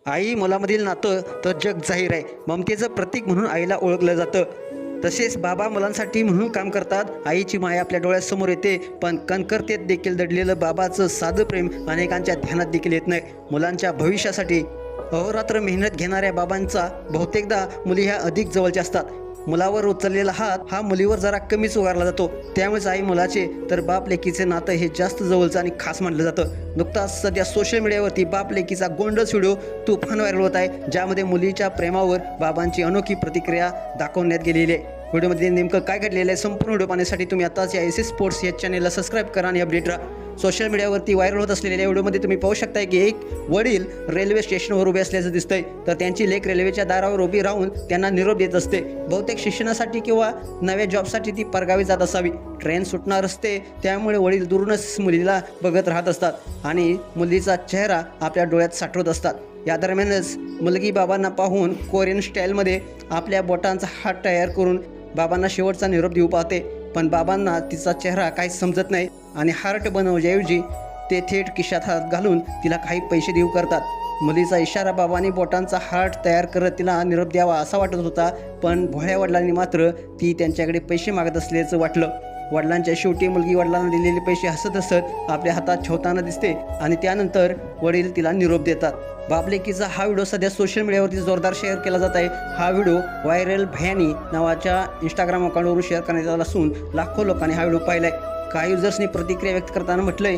आई मुलामधील नातं तर जग जाहीर आहे. ममतेचं प्रतीक म्हणून आईला ओळखलं जातं. तसेच बाबा मुलांसाठी म्हणून काम करतात. आईची माया आपल्या डोळ्यासमोर येते, पण कणखरतेत देखील दडलेलं बाबाचं साधं प्रेम अनेकांच्या ध्यानात देखील येत नाही. मुलांच्या भविष्यासाठी अहोरात्र मेहनत घेणाऱ्या बाबांचा बहुतेकदा मुली ह्या अधिक जवळच्या असतात. मुलावर उचललेला हात हा मुलीवर जरा कमीच उगारला जातो. त्यामुळेच आई मुलाचे तर बाप लेकीचे नातं हे जास्त जवळचं आणि खास मानलं जातं. नुकताच सध्या सोशल मीडियावरती बाप लेकीचा गोंडस व्हिडिओ तुफान व्हायरल होत आहे, ज्यामध्ये मुलीच्या प्रेमावर बाबांची अनोखी प्रतिक्रिया दाखवण्यात गेलेली आहे. व्हिडिओमध्ये नेमकं काय घडलेलं आहे संपूर्ण व्हिडिओ पाहण्यासाठी तुम्ही आताच या एस एस स्पोर्ट्स या चॅनेलला सबस्क्राईब करा आणि अपडेट राहा. सोशल मीडियावरती व्हायरल होत असलेल्या व्हिडिओमध्ये तुम्ही पाहू शकताय की एक वडील रेल्वे स्टेशनवर उभे असल्याचं दिसतंय, तर त्यांची लेक रेल्वेच्या दारावर उभी राहून त्यांना निरोप देत असते. बहुतेक शिक्षणासाठी किंवा नव्या जॉबसाठी ती परगावी जात असावी. ट्रेन सुटणार असते, त्यामुळे वडील दुरूनच मुलीला बघत राहत असतात आणि मुलीचा चेहरा आपल्या डोळ्यात साठवत असतात. या दरम्यानच मुलगी बाबांना पाहून कोरियन स्टाईलमध्ये आपल्या बोटांचा हात तयार करून बाबांना शेवटचा निरोप देऊ पाहते, पण बाबांना तिचा चेहरा काहीच समजत नाही आणि हार्ट बनवण्याऐवजी ते थेट खिशात हात घालून तिला काही पैसे देऊ करतात. मुलीचा इशारा बाबांनी बोटांचा हार्ट तयार करत तिला निरोप द्यावा असा वाटत होता, पण भोळ्या वडिलांनी मात्र ती त्यांच्याकडे पैसे मागत असल्याचं वाटलं. वडिलांच्या शेवटी मुलगी वडिलांना दिलेले पैसे हसत हसत आपल्या हातात ठेवताना दिसते आणि त्यानंतर वडील तिला निरोप देतात. बापलेकीचा हा व्हिडिओ सध्या सोशल मीडियावरती जोरदार शेअर केला जात आहे. हा व्हिडिओ व्हायरल भयानी नावाच्या इंस्टाग्राम अकाउंटवरून शेअर करण्यात आला असून लाखो लोकांनी हा व्हिडिओ पाहिलाय. काही युजर्सनी प्रतिक्रिया व्यक्त करताना म्हटलंय,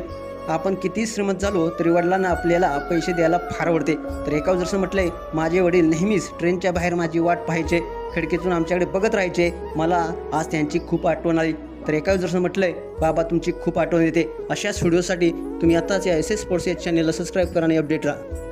आपण किती श्रीमंत झालो तरी वडिलांना आपल्याला पैसे द्यायला फार आवडते. तर एका युजर्सने म्हटलंय, माझे वडील नेहमीच ट्रेनच्या बाहेर माझी वाट पाहायचे, खिडकीतून आमच्याकडे बघत राहायचे, मला आज त्यांची खूप आठवण आली. तर एका युजर्सने म्हटलंय, बाबा तुमची खूप आठवण येते. अशाच व्हिडिओसाठी तुम्ही आताच या एस एस स्पोर्ट्स या चॅनेलला सबस्क्राईब करा आणि अपडेट राहा.